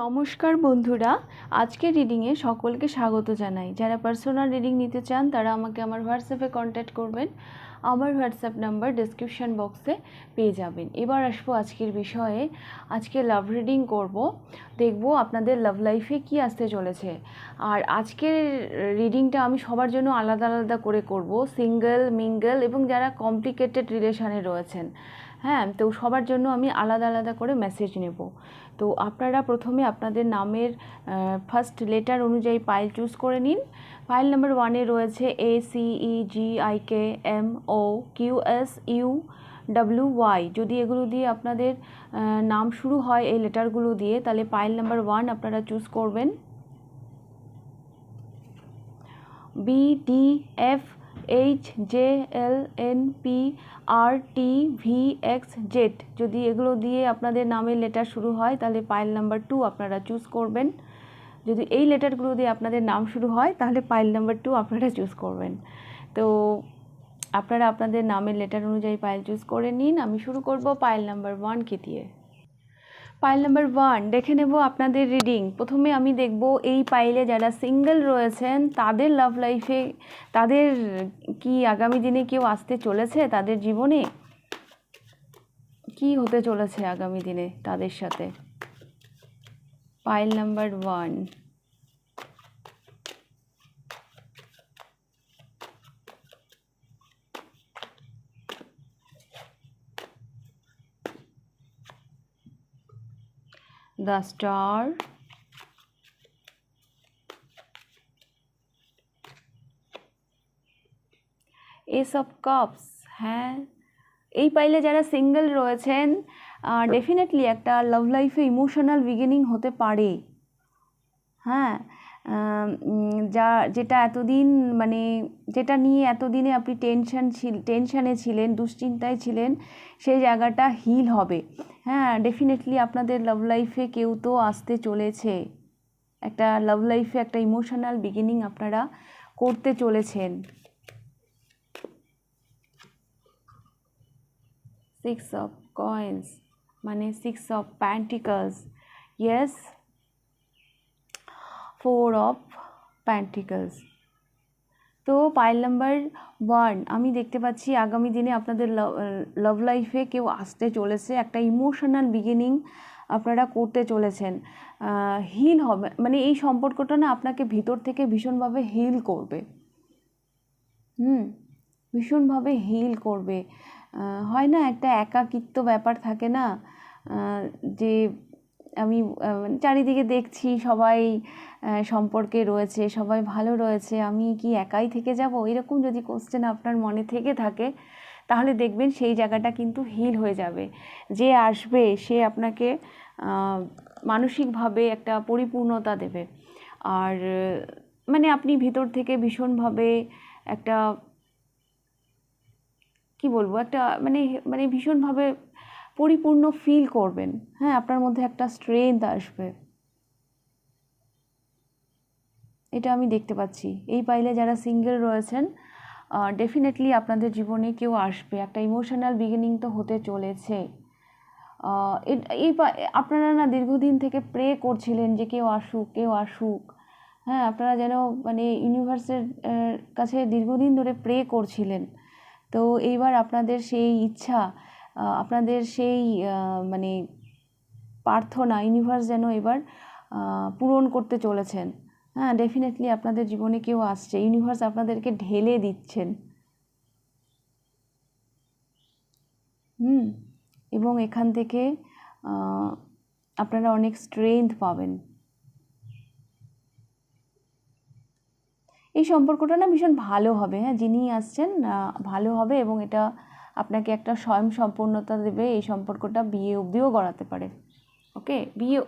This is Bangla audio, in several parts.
নমস্কার বন্ধুরা, আজকের রিডিংয়ে সকলকে স্বাগত জানাই। যারা পার্সোনাল রিডিং নিতে চান তারা আমাকে আমার হোয়াটসঅ্যাপে কন্ট্যাক্ট করবেন। আমার হোয়াটসঅ্যাপ নাম্বার ডেসক্রিপশন বক্সে পেয়ে যাবেন। এবার আসবো আজকের বিষয়ে। আজকে লাভ রিডিং করব, দেখব আপনাদের লাভ লাইফে কি আসতে চলেছে। আর আজকের রিডিংটা আমি সবার জন্য আলাদা আলাদা করে করব, সিঙ্গেল, মিঙ্গেল এবং যারা কমপ্লিকেটেড রিলেশানে রয়েছেন। হ্যাঁ, তো সবার জন্য আমি আলাদা আলাদা করে মেসেজ নেব। তো আপনারা প্রথমে আপনাদের নামের ফার্স্ট লেটার অনুযায়ী পাইল চুজ করে নিন। পাইল নাম্বার 1-এ রয়েছে ACEGIKMOQSUWY। যদি এগুলো দিয়ে আপনাদের নাম শুরু হয় এই লেটারগুলো দিয়ে, তাহলে পাইল নাম্বার 1 আপনারা চুজ করবেন। BDFHJLNPRTVXZ, যদি এগুলো দিয়ে আপনাদের নামের লেটার শুরু হয় তাহলে পাইল নাম্বার 2 আপনারা চুজ করবেন। যদি এই লেটারগুলো দিয়ে আপনাদের নাম শুরু হয় তাহলে পাইল নাম্বার 2 আপনারা চুজ করবেন। তো আপনারা আপনাদের নামের লেটার অনুযায়ী পাইল চুজ করে নিন। আমি শুরু করব পাইল নাম্বার 1কে দিয়ে। পাইল নাম্বার 1 দেখে নেব আপনাদের রিডিং। প্রথমে আমি দেখব এই পাইলে যারা সিঙ্গেল রয়েছেন তাদের লাভ লাইফে তাদের কি আগামী দিনে কেউ আসতে চলেছে, তাদের জীবনে কি হতে চলেছে আগামী দিনে তাদের সাথে। Pile number 1। The Star, Ace of Cups। হ্যাঁ, এই পাইলে যারা সিঙ্গেল রয়েছেন ডেফিনেটলি একটা লাভ লাইফে ইমোশনাল বিগিনিং হতে পারে। হ্যাঁ, যেটা এতদিন যেটা নিয়ে এতদিনে আপনি টেনশানে ছিলেন, দুশ্চিন্তায় ছিলেন, সেই জায়গাটা হিল হবে। হ্যাঁ, ডেফিনেটলি আপনাদের লাভ লাইফে কেউ তো আসতে চলেছে। একটা লাভ লাইফে একটা ইমোশনাল বিগিনিং আপনারা করতে চলেছেন। 6 of Coins মানে 6 of Pentacles। Yes, 4 of Pentacles। তো পাইল নাম্বার 1 আমি দেখতে পাচ্ছি আগামী দিনে আপনাদের লাভ লাইফে কেউ আসতে চলেছে, একটা ইমোশনাল বিগিনিং আপনারা করতে চলেছেন। হিল হবে, মানে এই সম্পর্কটা না আপনাকে ভিতর থেকে ভীষণভাবে হিল করবে। ভীষণভাবে হিল করবে। হয় না, একটা একাকিত্ব ব্যাপার থাকে না, যে আমি চারিদিকে দেখছি সবাই সম্পর্কে রয়েছে, সবাই ভালো রয়েছে, আমি কি একাই থেকে যাব, এরকম যদি কোশ্চেন আপনার মনে থেকে থাকে তাহলে দেখবেন সেই জায়গাটা কিন্তু হিল হয়ে যাবে। যে আসবে সে আপনাকে মানসিকভাবে একটা পরিপূর্ণতা দেবে। আর মানে আপনি ভিতর থেকে ভীষণভাবে একটা কি বলবো, একটা মানে ভীষণভাবে পরিপূর্ণ ফিল করবেন। হ্যাঁ, আপনার মধ্যে একটা স্ট্রেংথ আসবে, এটা আমি দেখতে পাচ্ছি। এই পাইলে যারা সিঙ্গেল রয়েছেন ডেফিনেটলি আপনাদের জীবনে কেউ আসবে, একটা ইমোশনাল বিগিনিং তো হতে চলেছে। আপনারা না দীর্ঘদিন থেকে প্রে করছিলেন যে কেউ আসুক, কেউ আসুক। হ্যাঁ, আপনারা যেন মানে ইউনিভার্সের কাছে দীর্ঘদিন ধরে প্রে করছিলেন। তো এইবার আপনাদের সেই ইচ্ছা, আপনাদের সেই মানে প্রার্থনা ইউনিভার্স যেন এবার পূরণ করতে চলেছেন। হ্যাঁ, ডেফিনেটলি আপনাদের জীবনে কেউ আসছে, ইউনিভার্স আপনাদেরকে ঢেলে দিচ্ছেন। এবং এখান থেকে আপনারা অনেক স্ট্রেংথ পাবেন। এই সম্পর্কটা না ভীষণ ভালো হবে। হ্যাঁ, যিনি আসছেন ভালো হবে এবং এটা আপনাকে একটা স্বয়ং সম্পূর্ণতা দেবে। এই সম্পর্কটা বিয়ে অবধিও গড়াতে পারে। ওকে, বিয়ে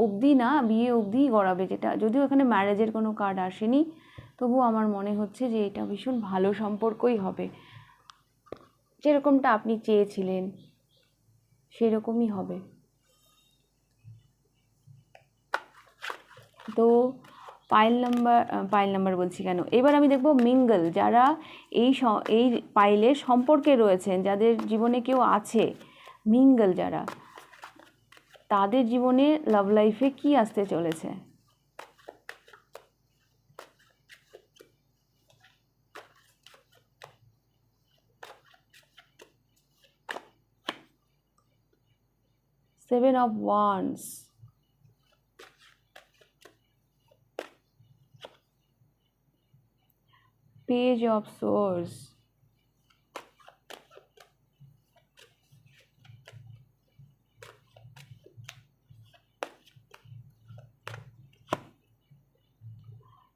অবধি না, বিয়ে অবধিই গড়াবে, যেটা যদিও এখানে ম্যারেজের কোনো কার্ড আসেনি, তবুও আমার মনে হচ্ছে যে এটা ভীষণ ভালো সম্পর্কই হবে। যেরকমটা আপনি চেয়েছিলেন সেরকমই হবে। তো পাইল নাম্বার বলছি কেন, এবার আমি দেখব মিঙ্গল। যারা এই পাইলের সম্পর্কে রয়েছেন, যাদের জীবনে কেউ আছে, মিঙ্গল যারা, তাদের জীবনে লাভ লাইফে কি আসতে চলেছে। Seven of Wands, Page of Swords,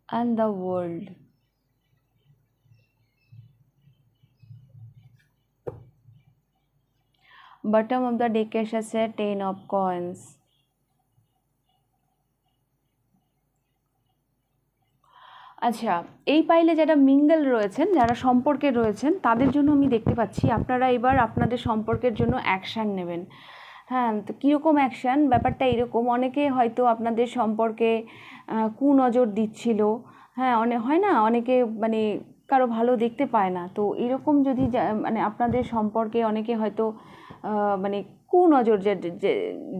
and the World. Bottom of the deck এসেছে Ten of Coins. আচ্ছা, এই পাইলে যারা মিঙ্গল রয়েছেন, যারা সম্পর্কে রয়েছেন, তাদের জন্য আমি দেখতে পাচ্ছি আপনারা এবার আপনাদের সম্পর্কের জন্য অ্যাকশান নেবেন। হ্যাঁ, তো কীরকম অ্যাকশান, ব্যাপারটা এরকম, অনেকে হয়তো আপনাদের সম্পর্কে কুনজর দিচ্ছিল। হ্যাঁ, হয় না, অনেকে মানে কারো ভালো দেখতে পায় না, তো এরকম যদি মানে আপনাদের সম্পর্কে অনেকে হয়তো মানে কুনজর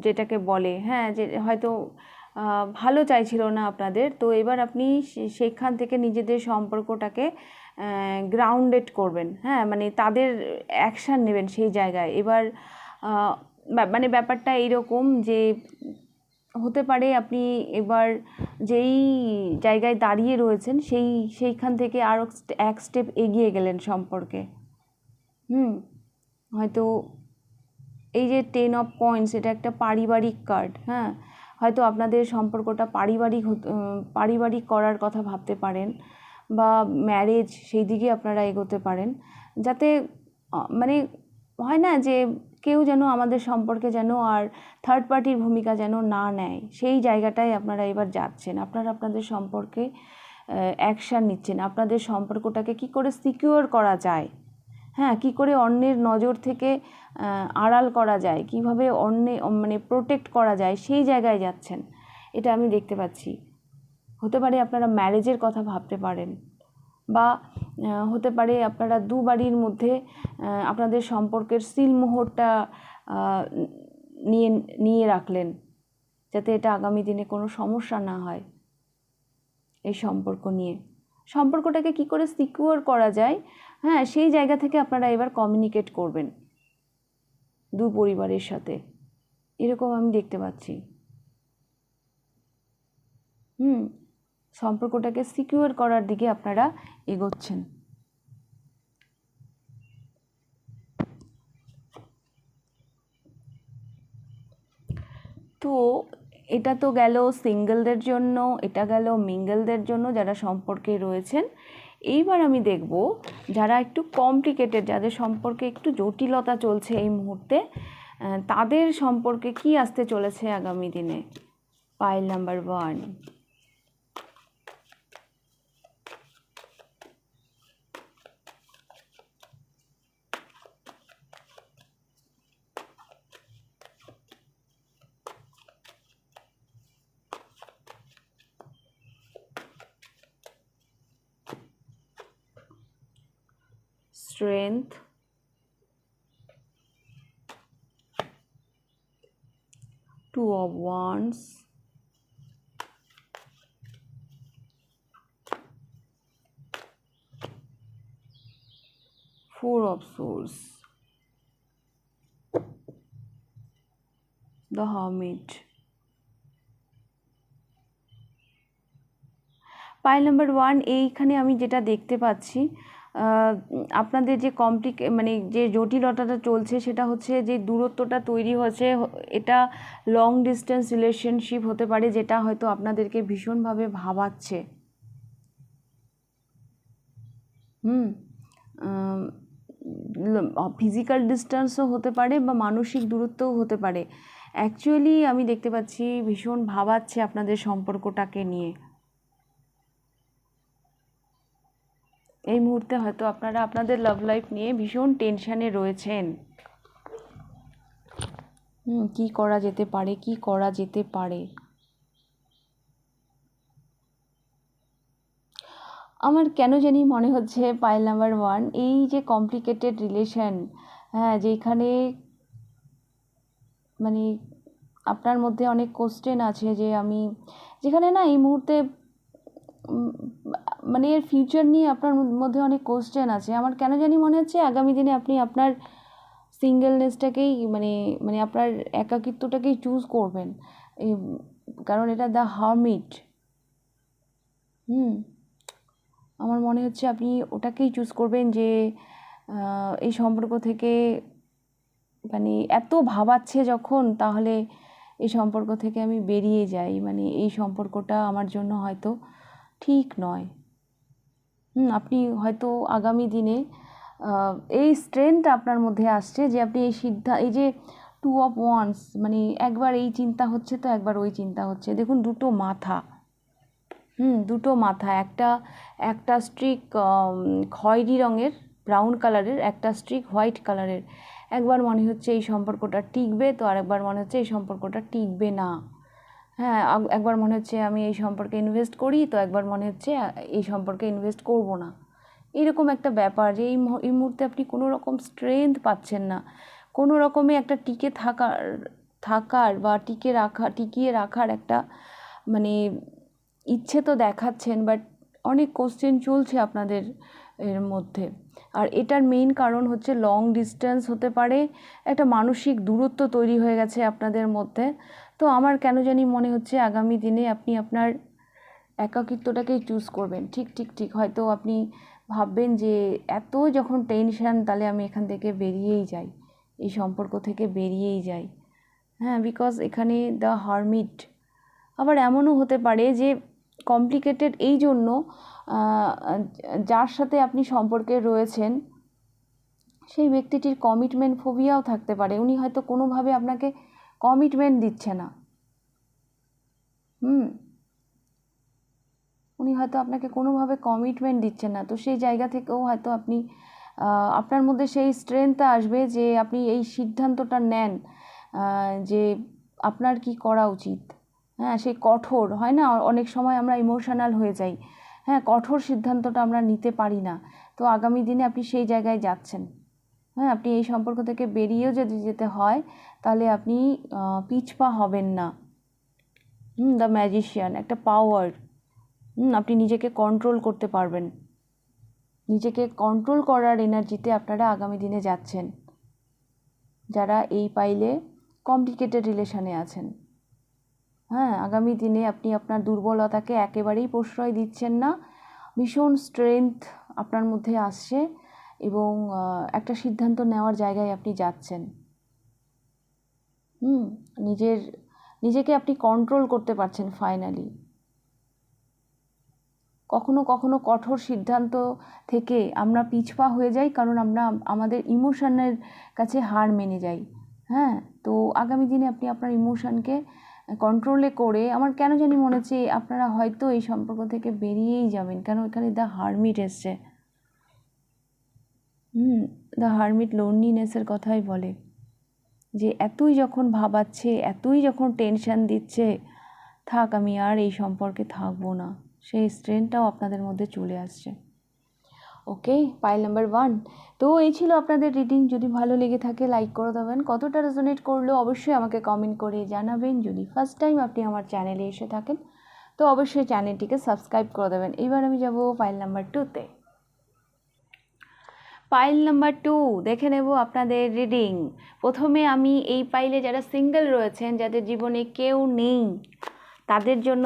যেটাকে বলে, হ্যাঁ, যে হয়তো ভালো চাইছিল না আপনাদের, তো এবার আপনি সেখান থেকে নিজেদের সম্পর্কটাকে গ্রাউন্ডেড করবেন। হ্যাঁ, মানে তাদের অ্যাকশান নেবেন সেই জায়গায়। এবার মানে ব্যাপারটা এইরকম যে হতে পারে আপনি এবার যেই জায়গায় দাঁড়িয়ে রয়েছেন সেইখান থেকে আরও এক স্টেপ এগিয়ে গেলেন সম্পর্কে। হয়তো এই যে টেন অফ কয়েন্স, এটা একটা পারিবারিক কার্ড। হ্যাঁ, হয়তো আপনাদের সম্পর্কটা পারিবারিক করার কথা ভাবতে পারেন, বা ম্যারেজ সেই দিকে আপনারা এগোতে পারেন, যাতে মানে হয় না যে কেউ যেন আমাদের সম্পর্কে যেন আর থার্ড পার্টির ভূমিকা যেন না নেয়, সেই জায়গাটায় আপনারা এবার যাচ্ছেন। আপনারা আপনাদের সম্পর্কে অ্যাকশান নিচ্ছেন, আপনাদের সম্পর্কটাকে কি করে সিকিউর করা যায়, হ্যাঁ, কি করে অন্যের নজর থেকে আড়াল করা যায়, কিভাবে মানে প্রোটেক্ট করা যায়, সেই জায়গায় যাচ্ছেন, এটা আমি দেখতে পাচ্ছি। হতে পারে আপনারা ম্যারেজের কথা ভাবতে পারেন, বা হতে পারে আপনারা দু বাড়ির মধ্যে আপনাদের সম্পর্কের সিলমোহরটা নিয়ে রাখলেন, যাতে এটা আগামী দিনে কোনো সমস্যা না হয়। এই সম্পর্কটাকে কি করে সিকিউর করা যায়, হ্যাঁ, সেই জায়গা থেকে আপনারা এবার কমিউনিকেট করবেন দু পরিবারের সাথে, এরকম আমি দেখতে পাচ্ছি। সম্পর্কটাকে সিকিউর করার দিকে আপনারা এগোচ্ছেন। তো এটা তো গেল সিঙ্গেলদের জন্য, এটা গেল মিঙ্গেলদের জন্য যারা সম্পর্কে রয়েছেন। এইবার আমি দেখব যারা একটু কমপ্লিকেটেড, যাদের সম্পর্কে একটু জটিলতা চলছে এই মুহূর্তে, তাদের সম্পর্কে কি আসতে চলেছে আগামী দিনে। Pile number 1, Strength, Two of Wands, Four of Swords, The Hermit. Pile number 1, এইখানে আমি যেটা দেখতে পাচ্ছি, আপনাদের যে মানে যে জটিলতাটা চলছে সেটা হচ্ছে যে দূরত্বটা তৈরি হচ্ছে, এটা লং ডিস্টেন্স রিলেশনশিপ হতে পারে, যেটা হয়তো আপনাদেরকে ভীষণভাবে ভাবাচ্ছে। ফিজিক্যাল ডিস্টেন্সও হতে পারে বা মানসিক দূরত্বও হতে পারে। অ্যাকচুয়ালি আমি দেখতে পাচ্ছি ভীষণ ভাবাচ্ছে আপনাদের সম্পর্কটাকে নিয়ে। এই মুহূর্তে হয়তো আপনারা আপনাদের লাভ লাইফ নিয়ে ভীষণ টেনশানে রয়েছেন। কি করা যেতে পারে, কি করা যেতে পারে। আমার কেন জানি মনে হচ্ছে পাইল নাম্বার 1, এই যে কমপ্লিকেটেড রিলেশন, হ্যাঁ, যেখানে মানে আপনার মধ্যে অনেক কোশ্চেন আছে যে আমি যেখানে না এই মুহূর্তে মানে এর ফিউচার নিয়ে আপনার মধ্যে অনেক কোশ্চেন আছে। আমার কেন জানি মনে হচ্ছে আগামী দিনে আপনি আপনার সিঙ্গেলনেসটাকেই মানে মানে আপনার একাকিত্বটাকেই চুজ করবেন, কারণ এটা দ্য হারমিট। আমার মনে হচ্ছে আপনি ওটাকেই চুজ করবেন যে এই সম্পর্ক থেকে মানে এত ভাবাচ্ছে যখন, তাহলে এই সম্পর্ক থেকে আমি বেরিয়ে যাই, মানে এই সম্পর্কটা আমার জন্য হয়তো ঠিক নয়। আপনি হয়তো আগামী দিনে এই স্ট্রেংথটা আপনার মধ্যে আসছে যে আপনি এই যে 2 অফ ওয়ান্স, মানে একবার এই চিন্তা হচ্ছে তো একবার ওই চিন্তা হচ্ছে। দেখুন দুটো মাথা, দুটো মাথা, একটা স্ট্রিক খয়েরি রঙের ব্রাউন কালারের, একটা স্ট্রিক হোয়াইট কালারের। একবার মনে হচ্ছে এই সম্পর্কটা টিকবে, তো আরেকবার মনে হচ্ছে এই সম্পর্কটা টিকবে না। হ্যাঁ, একবার মনে হচ্ছে আমি এই সম্পর্কে ইনভেস্ট করি, তো একবার মনে হচ্ছে এই সম্পর্কে ইনভেস্ট করব না। এরকম একটা ব্যাপার যে এই মুহূর্তে আপনি কোনো রকম স্ট্রেংথ পাচ্ছেন না, কোনো রকমে একটা টিকে থাকার বা টিকিয়ে রাখার একটা মানে ইচ্ছে তো দেখাচ্ছেন, বাট অনেক কোশ্চেন চলছে আপনাদের এর মধ্যে। আর এটার মেইন কারণ হচ্ছে লং ডিস্টেন্স হতে পারে, একটা মানসিক দূরত্ব তৈরি হয়ে গেছে আপনাদের মধ্যে। তো আমার কেন জানি মনে হচ্ছে আগামী দিনে আপনি আপনার একাকিত্বটাকেই চুজ করবেন। ঠিক হয়তো আপনি ভাববেন যে এত যখন টেনশন, তাহলে আমি এখান থেকে বেরিয়েই যাই, এই সম্পর্ক থেকে বেরিয়েই যাই। হ্যাঁ, বিকজ এখানে দ্য হারমিট। আবার এমনও হতে পারে যে কমপ্লিকেটেড এই জন্য, যার সাথে আপনি সম্পর্কে রয়েছেন সেই ব্যক্তিটির কমিটমেন্ট ফোবিয়াও থাকতে পারে। উনি হয়তো কোনোভাবে আপনাকে কমিটমেন্ট দিচ্ছে না। উনি হয়তো আপনাকে কোনোভাবে কমিটমেন্ট দিচ্ছেন না। তো সেই জায়গা থেকেও হয়তো আপনি আপনার মধ্যে সেই স্ট্রেংথটা আসবে যে আপনি এই সিদ্ধান্তটা নেন যে আপনার কি করা উচিত। হ্যাঁ, সেই কঠোর হয় না, অনেক সময় আমরা ইমোশনাল হয়ে যাই। হ্যাঁ, কঠোর সিদ্ধান্তটা আমরা নিতে পারি না। তো আগামী দিনে আপনি সেই জায়গায় যাচ্ছেন। হ্যাঁ, আপনি এই সম্পর্ক থেকে বেরিয়েও যদি যেতে হয়, তাহলে আপনি পিছপা হবেন না। দ্য ম্যাজিশিয়ান, একটা পাওয়ার। আপনি নিজেকে কন্ট্রোল করতে পারবেন। নিজেকে কন্ট্রোল করার এনার্জিতে আপনারা আগামী দিনে যাচ্ছেন, যারা এই পাইলে কমপ্লিকেটেড রিলেশনে আছেন। হ্যাঁ, আগামী দিনে আপনি আপনার দুর্বলতাকে একেবারেই প্রশ্রয় দিচ্ছেন না, ভীষণ স্ট্রেংথ আপনার মধ্যে আসছে এবং একটা সিদ্ধান্ত নেওয়ার জায়গায় আপনি যাচ্ছেন। নিজেকে আপনি কন্ট্রোল করতে পারছেন ফাইনালি। কখনো কখনো কঠোর সিদ্ধান্ত থেকে আমরা পিছপা হয়ে যাই, কারণ আমরা আমাদের ইমোশনের কাছে হার মেনে যাই। হ্যাঁ, তো আগামী দিনে আপনি আপনার ইমোশনকে কন্ট্রোলে করে, আমার কেন জানি মনে হচ্ছে আপনারা হয়তো এই সম্পর্ক থেকে বেরিয়েই যাবেন, কেন এখানে দ্য হারমিট এসছে। দ্য হারমিট লোনলিনেসের কথাই বলে যে এতই যখন ভাবাচ্ছে, এতই যখন টেনশন দিচ্ছে, থাক আমি আর এই সম্পর্কে থাকবো না, সেই স্ট্রেংথটাও আপনাদের মধ্যে চলে আসছে। ওকে, পাইল নাম্বার 1। তো এই ছিল আপনাদের রিডিং। যদি ভালো লেগে থাকে লাইক করে দেবেন, কতটা রেজোনেট করলো অবশ্যই আমাকে কমেন্ট করে জানাবেন। যদি ফার্স্ট টাইম আপনি আমার চ্যানেলে এসে থাকেন তো অবশ্যই চ্যানেলটিকে সাবস্ক্রাইব করে দেবেন। এবার আমি যাব পাইল নাম্বার 2তে। পাইল নাম্বার 2 দেখে নেব আপনাদের রিডিং। প্রথমে আমি এই পাইলে যারা সিঙ্গেল রয়েছেন, যাদের জীবনে কেউ নেই, তাদের জন্য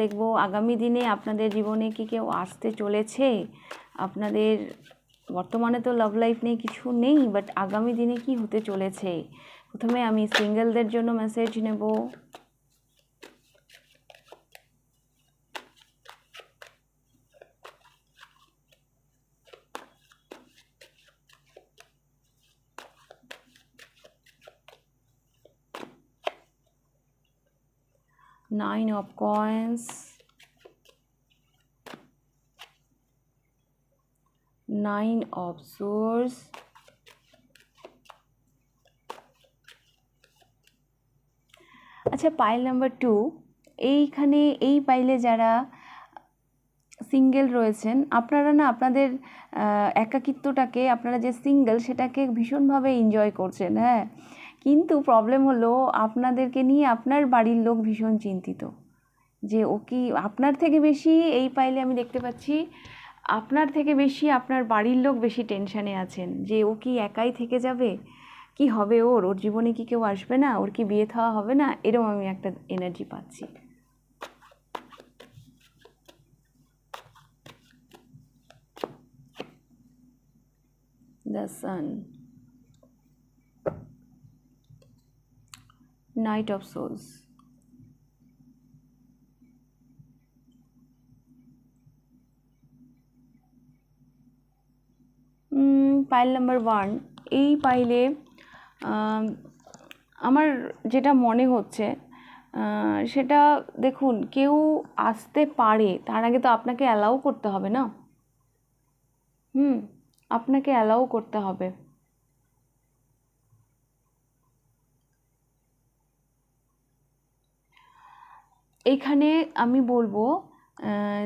দেখব আগামী দিনে আপনাদের জীবনে কি কেউ আসতে চলেছে। আপনাদের বর্তমানে তো লাভ লাইফ নিয়ে কিছু নেই, বাট আগামী দিনে কি হতে চলেছে। প্রথমে আমি সিঙ্গেলদের জন্য মেসেজ নেব। Nine of Coins, Nine of Swords, আচ্ছা, পাইল নাম্বার 2, এইখানে এই পাইলে যারা সিঙ্গেল রয়েছেন, আপনারা না আপনাদের একাকিত্বটাকে, আপনারা যে সিঙ্গেল সেটাকে ভীষণভাবে এনজয় করছেন। হ্যাঁ, কিন্তু প্রবলেম হলো আপনাদেরকে নিয়ে আপনার বাড়ির লোক ভীষণ চিন্তিত, যে ও কি আপনার থেকে বেশি, এই পাইলে আমি দেখতে পাচ্ছি আপনার থেকে বেশি আপনার বাড়ির লোক বেশি টেনশানে আছেন, যে ও কি একাই থেকে যাবে, কি হবে ওর জীবনে কি কেউ আসবে না, ওর কি বিয়ে থাওয়া হবে না, এরকম আমি একটা এনার্জি পাচ্ছি। The sun, knight of souls, pile number 1। এই পাইলে আমার যেটা মনে হচ্ছে সেটা দেখুন, কেউ আসতে পারে, তার আগে তো আপনাকে অ্যালাউ করতে হবে না। আপনাকে অ্যালাউ করতে হবে। এইখানে আমি বলবো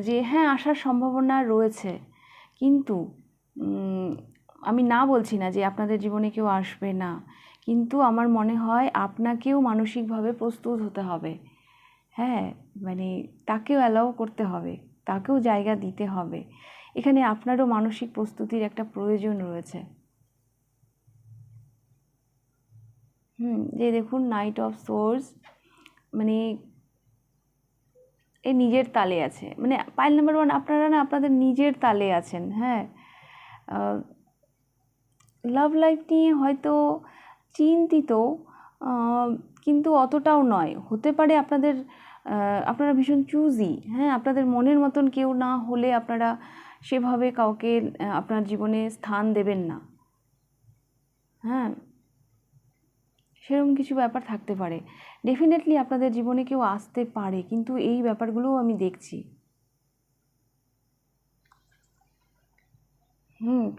যে হ্যাঁ, আসার সম্ভাবনা রয়েছে, কিন্তু আমি না বলছি না যে আপনাদের জীবনে কেউ আসবে না, কিন্তু আমার মনে হয় আপনাকেও মানসিকভাবে প্রস্তুত হতে হবে। হ্যাঁ, মানে তাকেও অ্যালাউ করতে হবে, তাকেও জায়গা দিতে হবে। এখানে আপনারও মানসিক প্রস্তুতির একটা প্রয়োজন রয়েছে। যে দেখুন, নাইট অফ সোর্স মানে এই নিজের তালে আছে, মানে পাইল নাম্বার 1 আপনারা না আপনাদের নিজের তালে আছেন। হ্যাঁ, লাভ লাইফ নিয়ে হয়তো চিন্তিত, কিন্তু অতটাও নয়। হতে পারে আপনারা ভীষণ চুজি। হ্যাঁ, আপনাদের মনের মতন কেউ না হলে আপনারা সেভাবে কাউকে আপনার জীবনে স্থান দেবেন না। হ্যাঁ, সেরকম কিছু ব্যাপার থাকতে পারে। ডেফিনেটলি আপনাদের জীবনে কেউ আসতে পারে, কিন্তু এই ব্যাপারগুলোও আমি দেখছি।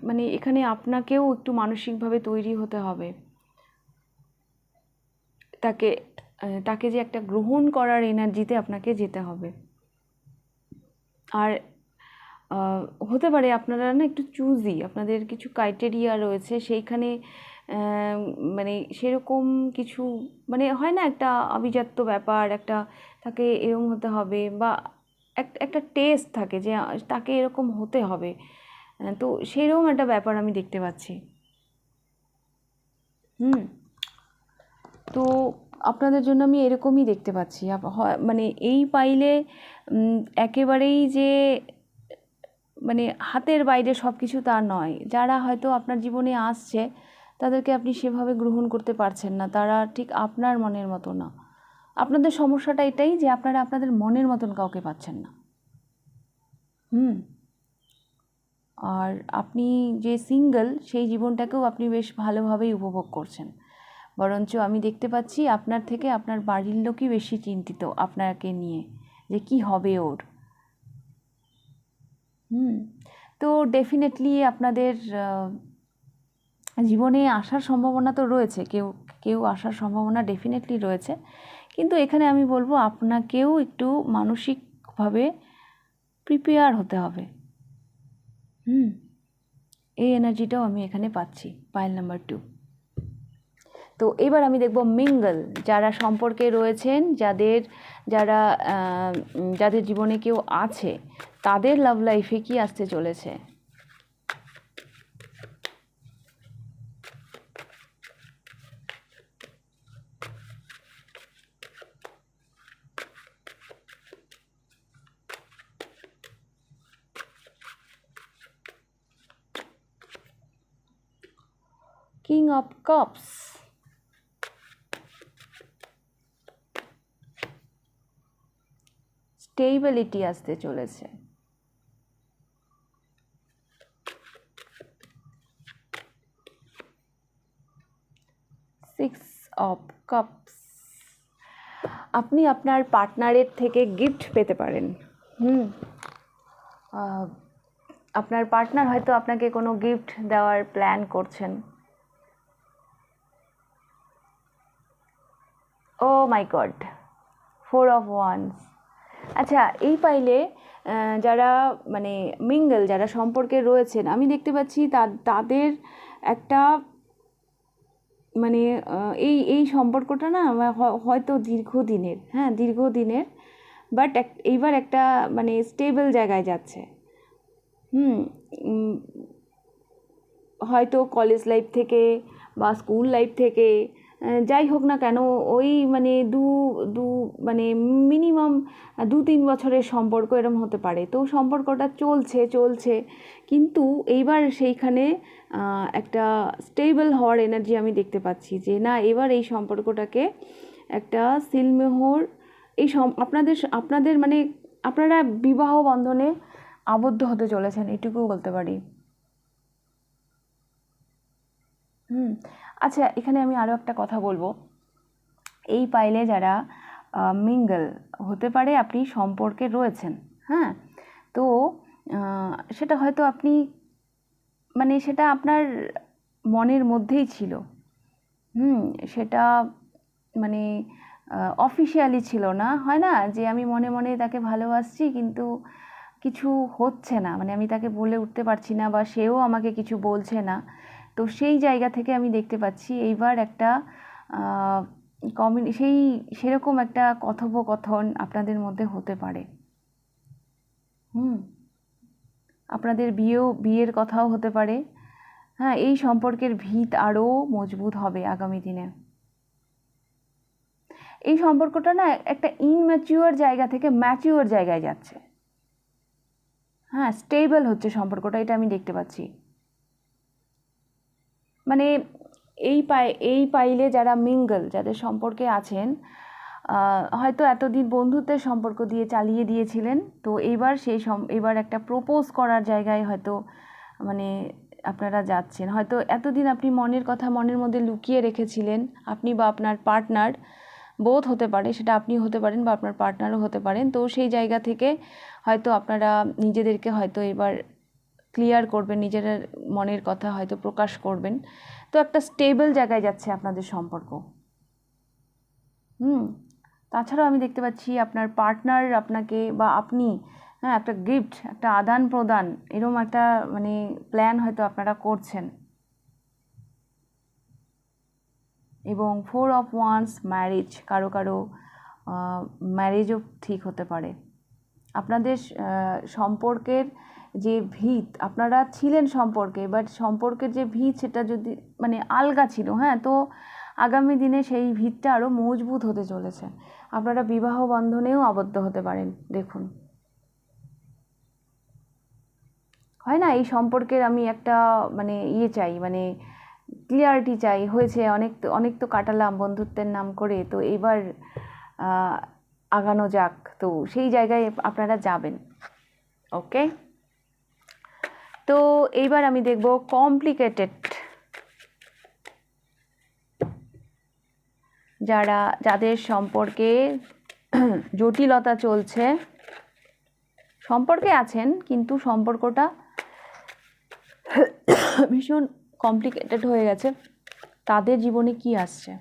মানে এখানে আপনাকেও একটু মানসিকভাবে তৈরি হতে হবে, তাকে যে একটা গ্রহণ করার এনার্জিতে আপনাকে যেতে হবে। আর হতে পারে আপনারা না একটু চুজি, আপনাদের কিছু ক্রাইটেরিয়া রয়েছে সেইখানে, মানে সেরকম কিছু, মানে হয় না একটা আভিজাত্য ব্যাপার, একটা তাকে এরকম হতে হবে, বা একটা টেস্ট থাকে যে তাকে এরকম হতে হবে। তো সেরকম একটা ব্যাপার আমি দেখতে পাচ্ছি। তো আপনাদের জন্য আমি এরকমই দেখতে পাচ্ছি। মানে এই পাইলে একেবারেই যে মানে হাতের বাইরে সব কিছু তা নয়। যারা হয়তো আপনার জীবনে আসছে তাদেরকে আপনি সেভাবে গ্রহণ করতে পারছেন না, তারা ঠিক আপনার মনের মতো না। আপনাদের সমস্যাটা এটাই যে আপনারা আপনাদের মনের মতন কাউকে পাচ্ছেন না। আর আপনি যে সিঙ্গেল, সেই জীবনটাকেও আপনি বেশ ভালোভাবেই উপভোগ করছেন। বরঞ্চ আমি দেখতে পাচ্ছি আপনার থেকে আপনার বাড়ির লোকই বেশি চিন্তিত আপনাকে নিয়ে, যে কি হবে ওর। তো ডেফিনেটলি আপনাদের জীবনে আসার সম্ভাবনা তো রয়েছে, কেউ আসার সম্ভাবনা ডেফিনেটলি রয়েছে, কিন্তু এখানে আমি বলবো আপনাকেও একটু মানসিকভাবে প্রিপেয়ার হতে হবে। এই এনার্জিটাও আমি এখানে পাচ্ছি, পাইল নাম্বার 2। তো এবার আমি দেখব মিঙ্গল, যারা সম্পর্কে রয়েছেন, যাদের জীবনে কেউ আছে, তাদের লাভ লাইফে কি আসতে চলেছে। কিং অফ কাপস, স্টেবিলিটি আসতে চলেছে। সিক্স অফ কাপস, আপনি আপনার পার্টনারের থেকে গিফট পেতে পারেন। আপনার পার্টনার হয়তো আপনাকে কোনো গিফট দেওয়ার প্ল্যান করছেন। ও মাই গড, 4 অফ ওয়ান্স। আচ্ছা, এই পাইলে যারা মানে মিঙ্গল, যারা সম্পর্কে রয়েছেন, আমি দেখতে পাচ্ছি তাদের একটা মানে এই সম্পর্কটা না হয়তো দীর্ঘদিনের, হ্যাঁ দীর্ঘদিনের, বাট এইবার একটা মানে স্টেবল জায়গায় যাচ্ছে। হয়তো কলেজ লাইফ থেকে বা স্কুল লাইফ থেকে যাই হোক না কেন, ওই মানে মানে মিনিমাম 2-3 বছরের সম্পর্ক এরম হতে পারে। তো সম্পর্কটা চলছে কিন্তু এইবার সেইখানে একটা স্টেবল হওয়ার এনার্জি আমি দেখতে পাচ্ছি, যে না এবার এই সম্পর্কটাকে একটা সিলমোহর, এই আপনাদের মানে আপনারা বিবাহ বন্ধনে আবদ্ধ হতে চলেছেন, এটুকু বলতে পারি। আচ্ছা, এখানে আমি আরও একটা কথা বলবো। এই পাইলে যারা মিঙ্গল হতে পারে, আপনি সম্পর্কে রয়েছেন, হ্যাঁ, তো সেটা হয়তো আপনি মানে সেটা আপনার মনের মধ্যেই ছিল, সেটা মানে অফিশিয়ালি ছিল না, হয় না যে আমি মনে মনে তাকে ভালোবাসছি কিন্তু কিছু হচ্ছে না, মানে আমি তাকে বলে উঠতে পারছি না বা সেও আমাকে কিছু বলছে না। তো সেই জায়গা থেকে আমি দেখতে পাচ্ছি এইবার একটা সেরকম একটা কথোপকথন আপনাদের মধ্যে হতে পারে। আপনাদের বিয়ের কথাও হতে পারে। হ্যাঁ, এই সম্পর্কের ভিত আরও মজবুত হবে আগামী দিনে। এই সম্পর্কটা না একটা ইনম্যাচিওর জায়গা থেকে ম্যাচিওর জায়গায় যাচ্ছে। হ্যাঁ, স্টেবল হচ্ছে সম্পর্কটা, এটা আমি দেখতে পাচ্ছি। মানে এই পাইলে যারা মিঙ্গল, যাদের সম্পর্কে আছেন, হয়তো এতদিন বন্ধুত্বের সম্পর্ক দিয়ে চালিয়ে দিয়েছিলেন, তো এবার একটা প্রপোজ করার জায়গায় হয়তো মানে আপনারা যাচ্ছেন। হয়তো এতদিন আপনি মনের কথা মনের মধ্যে লুকিয়ে রেখেছিলেন, আপনি বা আপনার পার্টনার, বোথ হতে পারে, সেটা আপনি হতে পারেন বা আপনার পার্টনারও হতে পারেন। তো সেই জায়গা থেকে হয়তো আপনারা নিজেদেরকে হয়তো এবার ক্লিয়ার করবেন, নিজের মনের কথা হয়তো প্রকাশ করবেন। তো একটা স্টেবল জায়গায় যাচ্ছে আপনাদের সম্পর্ক। তাছাড়াও আমি দেখতে পাচ্ছি আপনার পার্টনার আপনাকে বা আপনি, হ্যাঁ, একটা গিফট, একটা আদান প্রদান, এরকম একটা মানে প্ল্যান হয়তো আপনারা করছেন। এবং 4 of Wands ম্যারেজ, কারো ম্যারেজও ঠিক হতে পারে। আপনাদের সম্পর্কের যে ভিত, আপনারা ছিলেন সম্পর্কে, বাট সম্পর্কের যে ভিত সেটা যদি মানে আলগা ছিল, হ্যাঁ, তো আগামী দিনে সেই ভিতটা আরও মজবুত হতে চলেছে। আপনারা বিবাহ বন্ধনেও আবদ্ধ হতে পারেন। দেখুন, হয় না, এই সম্পর্কের আমি একটা মানে চাই, মানে ক্লিয়ারিটি চাই। হয়েছে অনেক তো কাটালাম বন্ধুত্বের নাম করে, তো এবার আগানো যাক। তো সেই জায়গায় আপনারা যাবেন। ওকে, তো এইবার আমি দেখব কমপ্লিকেটেড, যাদের সম্পর্কে জটিলতা চলছে, সম্পর্কে আছেন কিন্তু সম্পর্কটা ভীষণ কমপ্লিকেটেড হয়ে গেছে, তাদের জীবনে কি আসছে।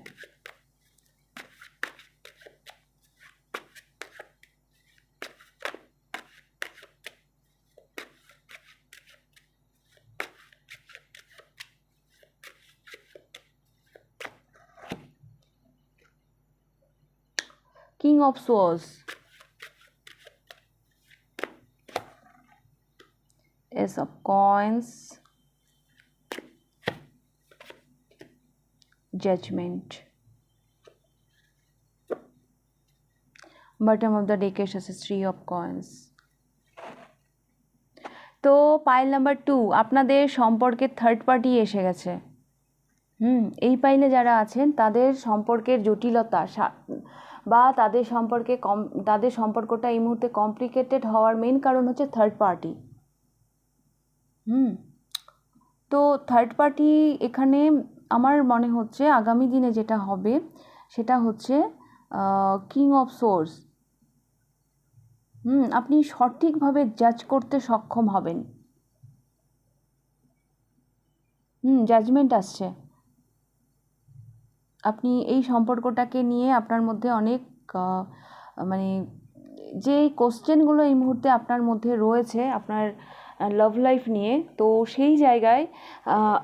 King of Swords, Ace of Coins, Judgment, bottom of the deck এসেছে 3 of Coins। তো পাইল নাম্বার 2, আপনাদের সম্পর্কে থার্ড পার্টি এসে গেছে। এই পাইলে যারা আছেন তাদের সম্পর্কের জটিলতা বা তাদের সম্পর্কটা এই মুহূর্তে কমপ্লিকেটেড হওয়ার মেন কারণ হচ্ছে থার্ড পার্টি। তো থার্ড পার্টি এখানে আমার মনে হচ্ছে আগামী দিনে যেটা হবে সেটা হচ্ছে কিং অফ সোর্স। আপনি সঠিকভাবে জাজ করতে সক্ষম হবেন। জাজমেন্ট আসছে। আপনি এই সম্পর্কটাকে নিয়ে আপনার মধ্যে অনেক মানে যে কোশ্চেনগুলো এই মুহূর্তে আপনার মধ্যে রয়েছে, আপনার লাভ লাইফ নিয়ে, তো সেই জায়গায়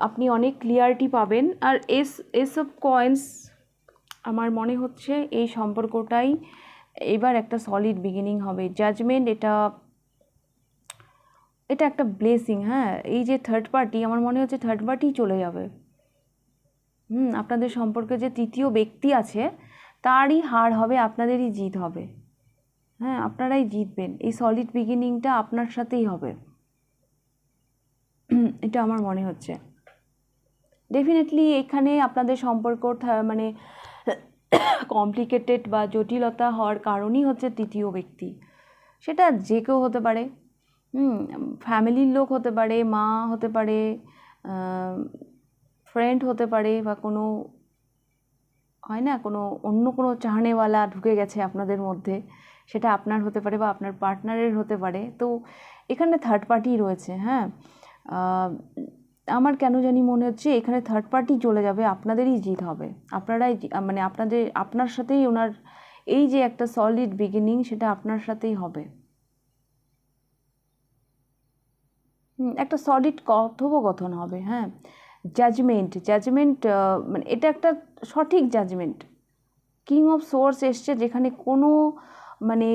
আপনি অনেক ক্লিয়ারিটি পাবেন। আর এস অফ কয়েন্স, আমার মনে হচ্ছে এই সম্পর্কটাই এবার একটা সলিড বিগিনিং হবে। জাজমেন্ট, এটা একটা ব্লেসিং। হ্যাঁ, এই যে থার্ড পার্টি, আমার মনে হচ্ছে থার্ড পার্টি চলে যাবে। আপনাদের সম্পর্কে যে তৃতীয় ব্যক্তি আছে তারই হার হবে, আপনাদেরই জিত হবে। হ্যাঁ, আপনারাই জিতবেন। এই সলিড বিগিনিংটা আপনার সাথেই হবে, এটা আমার মনে হচ্ছে। ডেফিনেটলি এখানে আপনাদের সম্পর্ক মানে কমপ্লিকেটেড বা জটিলতা হওয়ার কারণই হচ্ছে তৃতীয় ব্যক্তি। সেটা যে কেউ হতে পারে, ফ্যামিলির লোক হতে পারে, মা হতে পারে, ফ্রেন্ড হতে পারে, বা কোনো হয় না কোনো অন্য কোনো চাহনেওয়ালা ঢুকে গেছে আপনাদের মধ্যে, সেটা আপনার হতে পারে বা আপনার পার্টনারের হতে পারে। তো এখানে থার্ড পার্টি রয়েছে। হ্যাঁ, আমার কেন জানি মনে হচ্ছে এখানে থার্ড পার্টি চলে যাবে, আপনাদেরই জিত হবে। আপনারাই মানে আপনার সাথেই ওনার এই যে একটা সলিড বিগিনিং, সেটা আপনার সাথেই হবে। একটা সলিড কথোপকথন হবে। হ্যাঁ, জাজমেন্ট মানে এটা একটা সঠিক জাজমেন্ট। কিং অফ সোর্স এসছে, যেখানে কোনো মানে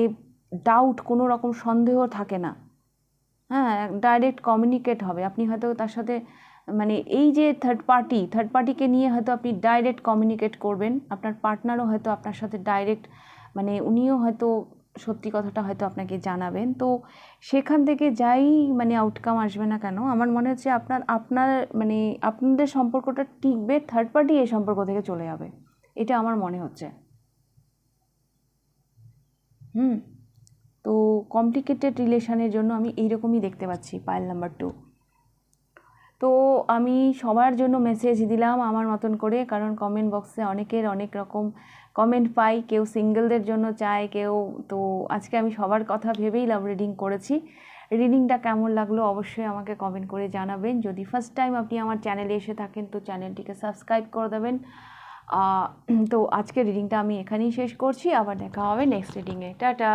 ডাউট, কোনো রকম সন্দেহ থাকে না। হ্যাঁ, ডাইরেক্ট কমিউনিকেট হবে। আপনি হয়তো তার সাথে মানে এই যে থার্ড পার্টিকে নিয়ে হয়তো আপনি ডাইরেক্ট কমিউনিকেট করবেন। আপনার পার্টনারও হয়তো আপনার সাথে ডাইরেক্ট মানে উনিও হয়তো সত্যি কথাটা হয়তো আপনাকে জানাবেন। তো সেখান থেকে যাই মানে আউটকাম আসবে না কেন, আমার মনে হচ্ছে আপনার মানে আপনাদের সম্পর্কটা টিকবে, থার্ড পার্টি এই সম্পর্ক থেকে চলে যাবে, এটা আমার মনে হচ্ছে। তো কমপ্লিকেটেড রিলেশনের জন্য আমি এইরকমই দেখতে পাচ্ছি পাইল নাম্বার 2। তো আমি সবার জন্য মেসেজ দিলাম আমার মতন করে, কারণ কমেন্ট বক্সে অনেকের অনেক রকম কমেন্ট পাই। কেউ সিঙ্গেলদের জন্য চায়, কেউ, তো আজকে আমি সবার কথা ভেবেই লাভ রিডিং করেছি। রিডিংটা কেমন লাগলো অবশ্যই আমাকে কমেন্ট করে জানাবেন। যদি ফার্স্ট টাইম আপনি আমার চ্যানেলে এসে থাকেন তো চ্যানেলটিকে সাবস্ক্রাইব করে দেবেন। তো আজকের রিডিংটা আমি এখানেই শেষ করছি, আবার দেখা হবে নেক্সট রিডিংয়ে। টাটা।